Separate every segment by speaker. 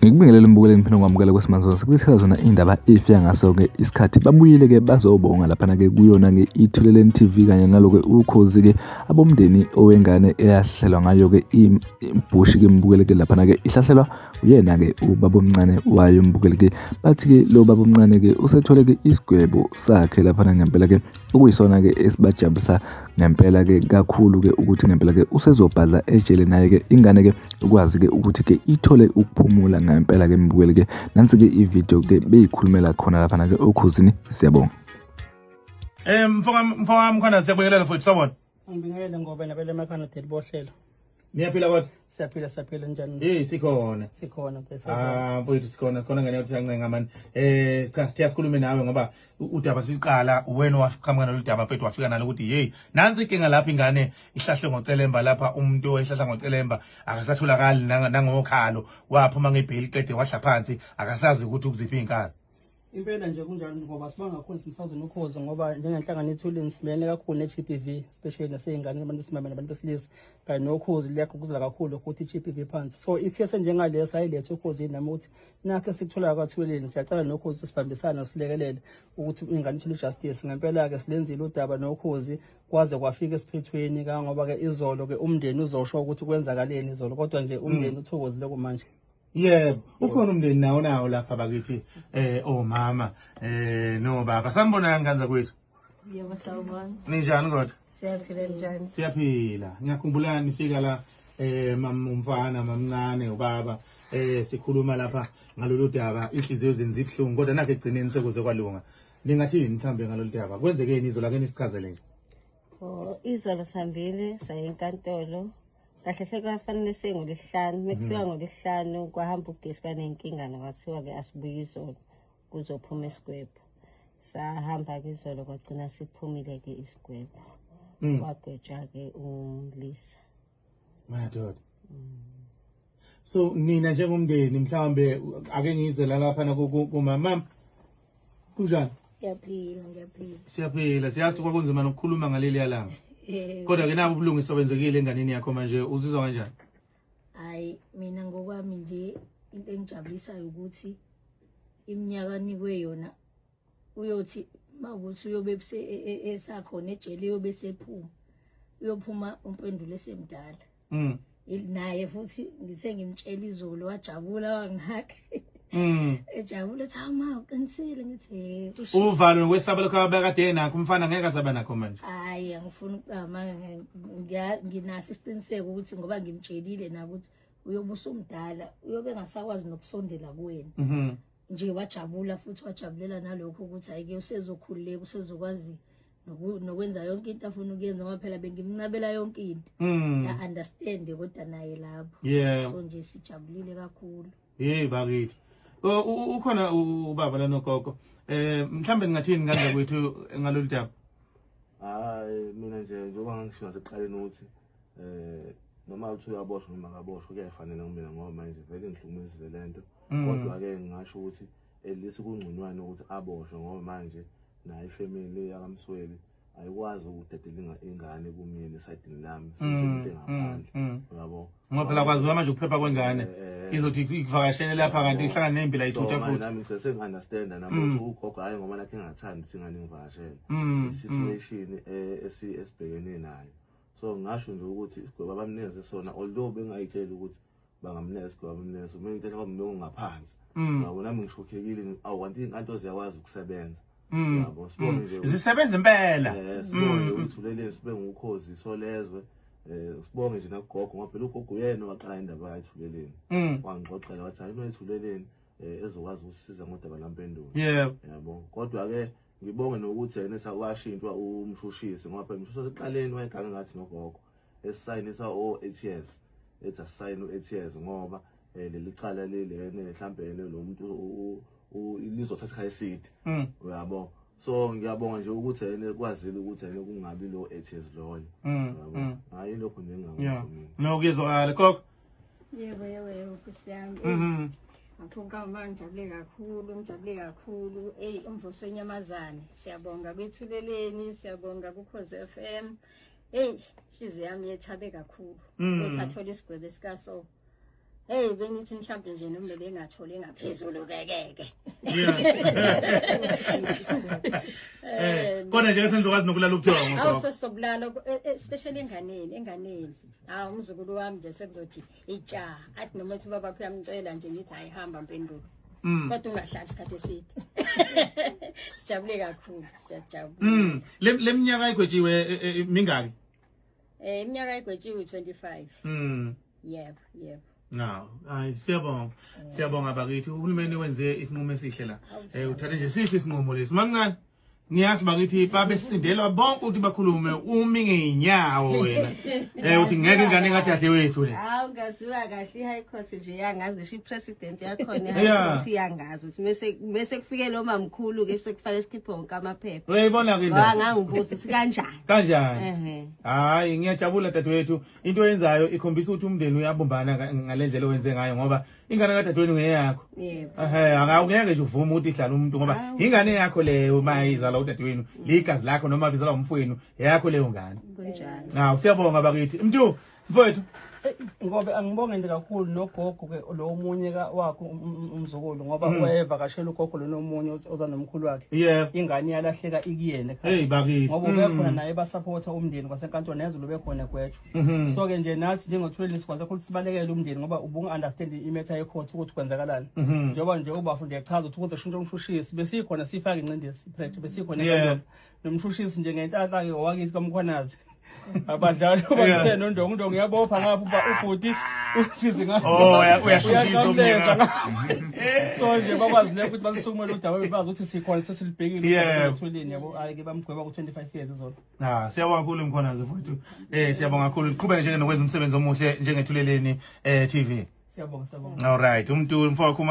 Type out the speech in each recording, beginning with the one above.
Speaker 1: Ngikubingelele umbukeleni phela ngokwamukela kwesimanje sikuthela zona indaba efika ngaso ke isikhathi babuyile ke bazobonga lapha ke kuyona ke Ithuleleni TV kanye naloke ukhozi ke abomndeni owengane eyahlelwa ngayo ke imbushi ke mbukele ke lapha ke ihlahlelwa uyena ke ubaba omncane wayo mbukele ke bathi ke lo baba omncane ke usethole ke isigwebo sakhe lapha ngempela ke ukuyisona ke esibajabulisa ngempela ke kakhulu ke ukuthi ngempela ke usezobhadla ejele naye ke ingane ke ukwazi ke ukuthi ke ithole ukuphumula ngempela ke mbukeli ke nansi ke ivideo ke beyikhulumela khona lapha ke okhosini siyabonga.
Speaker 2: Mfowami khona siyabongelela futhi sabona.
Speaker 3: Ngibingelele ngoba nabele emakhana deli bohlela.
Speaker 2: Niyaphila kodwa?
Speaker 3: Siyaphila njani?
Speaker 2: Sikhona.
Speaker 3: Sikhona
Speaker 2: Mfowethu sikhona ngene ukuthi siyancenga mani. Cha sikhulume nawe ngoba udaba siqala wena waqhamuka noludaba mfethu wafika nalo ukuthi hey nansi inkinga lapha ingane ihlahle ngocelemba lapha umuntu ehlahla ngocelemba akasatholakali nangokhalo waphuma ngebheli qede wahla phansi akasazi ukuthi ukuziphi inkalo.
Speaker 3: Impela nje kunjalo ngoba sibanga kakhulu simsazweni ukhozi ngoba njengenhlangano ethulini simene kakhulu ne-GBV especially naseyingane abantu besimame nabantu besilisa kanye nokhozi liyagqugquzela kakhulu ukuthi i-GBV phansi. So if yese njengaleyo sayilethe ukhozi nami ukuthi nakho sikuthola kwathuleni siyacala nokhozi sibambisana silekelele ukuthi ingane ithole justice. Ngempela ke silenzile udaba nokhozi kwaze kwafika esiphethweni kangoba ke izolo ke umndeni uzosho ukuthi kwenzakaleni izolo kodwa nje umndeni uthokozile kumanje.
Speaker 2: Yebo, ukhona umndeni nawo lapha bakithi omama no baba sanibona ngane zakwethu.
Speaker 4: Yebo sawubona.
Speaker 2: Ninjani kodwa?
Speaker 4: Siyaphila njani?
Speaker 2: Siyaphila. Ngiyakhumbula nifika la umfana mamncane ubaba sikhuluma lapha ngalolu daba inhliziyo zenza ibhlungu kodwa nakho egcineni sekuze kwalunga. Ningathini mhlambe ngalolu daba? Kwenzekeni izolo ake nisichazele nje.
Speaker 4: Izolo sihambile saya enkantolo. Kahle hle kwafanele sengolesihlanu mekufika ngolesihlanu kwahamba ugesi kanenkinga nabathiwa ke asibuye izolo kuzophuma isigwebo. Sahamba ke izolo kwagcina siphumile ke isigwebo. Wagwetshwa ke uMlisa.
Speaker 2: Madoda. So nina njengomndeni mhlambe ake ngizwe lapha kumama kunjani?
Speaker 4: Ngiyaphila.
Speaker 2: Siyaphila siyazi kwakunzima nokukhuluma ngaleli yalanga. Kodwa ke nabo ubulungisa obenzekile enganeni yakho manje uzizwa kanjani?
Speaker 5: Hayi mina ngokwami nje into engijabulisayo ukuthi iminyaka nikwe yona uyothi mawukuthi uyobe esakhona ejele uyobe sephuma uyophuma umpendulo esemdala. Naye futhi ngithe ngimtshela izolo wajabula wangihakhe. Ejabule ethi ama uqinisile ngithi
Speaker 2: uvalo nokwesaba lokho abekade nakho umfana ngeke asaba nakho manje.
Speaker 5: Hayi angifuni ukuqama nginaso isiqiniseko ukuthi ngoba ngimtshelile na ukuthi uyobusa umdala uyobe ngasakwazi nokusondela kuwena. Nje wajabula futhi wajabulela nalokho ukuthi ayike usezokhululeka usezokwazi nokwenza yonke into afuna ukuyenza ngoba phela bengimncabela yonke into. Ya understand kodwa naye lapho. So nje sijabulile kakhulu.
Speaker 2: Bakithi. Ukhona ubaba la nogogo. Mhlambe ngingathini ngane kwethu ngalolu daba?
Speaker 6: Hayi mina nje njengoba ngisho ngaseqaleni ukuthi noma uthi uyaboshwa noma akaboshwa kuyafanele kumina ngoba manje vele ngihlukumezile lento. Kodwa ke ngingasho ukuthi elisi kungconywana ukuthi aboshwe ngoba manje nayo ifamily yakamsweli ayikwazi ukudedela ingane kumina esayidini lami sithinta ngaphandle yabo
Speaker 2: ngoba phela kwaziwa manje ukuphepha kwengane izothi ikuvakashele lapha kanti ihlangana nempila ithutha futhi
Speaker 6: nami ngise understand nami ukuthi ugogo hayi ngoba nakhe engathandi ukuthi ingane ngivakashele situation esibhekene nayo. So ngasho nje ukuthi isigwebo abamnikeze sona although bengayitshela ukuthi bangamnikeza isigwebo abamnikeze so mina into abamnike ngaphansi ngabo nami ngishokhekile awanti inkanto ziyakwazi ukusebenza. Yabo sibone nje
Speaker 2: zisebenza impela.
Speaker 6: Sibone ukuthi sibe ngukhozi solezwe sibonge nje nagogo ngoba phela ugogo uyena waqala indaba yayithuleleni. Wangixoxela wathi hayi noyithuleleni ezokwazi ukusisiza ngodaba lampendulo. Yabo kodwa ke ngibonge nokuthi yena esawashintshwa umshushisi ngoba phela umshushisi eqaleni wayeganga ngathi nogogo esayinisa ATS ethi asayine uATS ngoba leli cala lelene mhlambe lo muntu ilizothatha isikhathi eside. Uyabo so ngiyabonga nje ukuthi yena kwazile ukuthi yena kungabi lo ATS loyo. Yabo hayi lokho ngingakusho mina.
Speaker 2: No kuyezwakala gogo.
Speaker 4: Yebo kusiyami.
Speaker 5: Ngaphuka ngijabule kakhulu. Umvuso wenyamazane. Siyabonga Bethuleleni, siyabonga kuKhozi FM. Inhliziyo yami yethabe kakhulu. Bethathola isigwebo sikaso. Benithi mhlawumbe nje noma bengatholi ngaphezulu keke.
Speaker 2: Kodwa nje senzokwazi nokulala ukuthonga ngoba.
Speaker 5: Awusesokulala especially enganeni. Umzukulu wami nje sekuzothi itsha. Athi noma ethi baba uyamcela nje ngithi ayihamba mpendulo. Kodwa ungahlali isikhathi eside. Sijabule kakhulu, siyajabula.
Speaker 2: Leminyaka ayigwetshiwe mingaki?
Speaker 5: Iminyaka ayigwetshiwe 25. Yebo.
Speaker 2: No, siyabonga bakithi uhulumeni wenze isinqumo esihle la. Uthathe nje sihle isinqumo lesi. Mancane ngiyazi bakithi babesisindelwa bonke ukuthi bakhulume umi ngeenyawo wena. Uthi ngeke ingane ngathi kahle wethu le.
Speaker 4: Ungaziwa kahle iHigh Court nje yangazi ngisho ipresident yakhona iHigh Court yangazi ukuthi bese kufike lo mamkhulu ke sekufanele sikhiphe wonke amaphepha.
Speaker 2: Uyayibona ke indaba.
Speaker 4: Ngangibuza ukuthi kanjani.
Speaker 2: Kanjani? Hayi ngiyajabula dadewethu. Into oyenzayo ikhombisa ukuthi umndeni uyabumbana ngalendlela owenze ngayo ngoba ingane kadadewenu ngeyakho.
Speaker 4: Yebo.
Speaker 2: Angeke nje uvume ukuthi ihlala umuntu ngoba ingane yakho leyo mayizala udadewenu ligazi lakho noma bizala umfowenu yakho leyo ngane.
Speaker 4: Kunjalo.
Speaker 2: Siyabonga bakithi. Mfowethu.
Speaker 3: Ngoba angibonge nje kakhulu nogogo ke lo munye wakho umzukulu ngoba wayevakashela ugogo lo nomunye oza nomkhulu wakhe. Ingane yalahleka ikuyena ekhaya.
Speaker 2: Bakithi.
Speaker 3: Ngoba ubekhona naye basupporta umndeni kwasenkantolo nezulu bekhona gwethu. So ke nje nathi njengothuleli sikwaze ukuthi sibalekele umndeni ngoba ubunga understand imetha yecourt ukuthi kwenzakalani. Njengoba nje ubafu ndiyachaza ukuthi ukuze shintshe umshushisi besikhona sifaka incindezi practice besikhona enkantolo. Nomshushisi nje ngentaka ke owakithi kaMkhwanazi. Abadlali obangise nondongo uyabopha ngapha ubhuti usize ngapha uyashushisa so nje bakwazi le ukuthi basukumele udaba bebazi ukuthi sikhona sesilibhekile ethulini yabo ayike bamgweba ku25 years izolo.
Speaker 2: Siyabonga kakhulu Mkhwanazi mfowethu. Siyabonga kakhulu uqhubeke nje nokwenza umsebenzi omuhle njengethuleleni TV.
Speaker 3: Siyabonga.
Speaker 2: Alright, mfowethu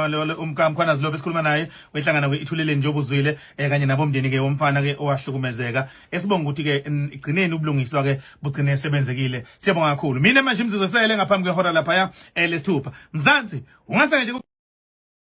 Speaker 2: Mkhwanazi lo besikhuluma naye wehlangana kweithuleleni nje obuzwile kanye nabomndeni ke womfana ke owahlukumezeka. Esibonga ukuthi ke igcineni ubulungiswa ke bugcine sebenzekile. Siyabonga kakhulu. Mina manje imizuzesele ngaphambi kwehora lapha lesithupha. Mzansi, ungaseke nje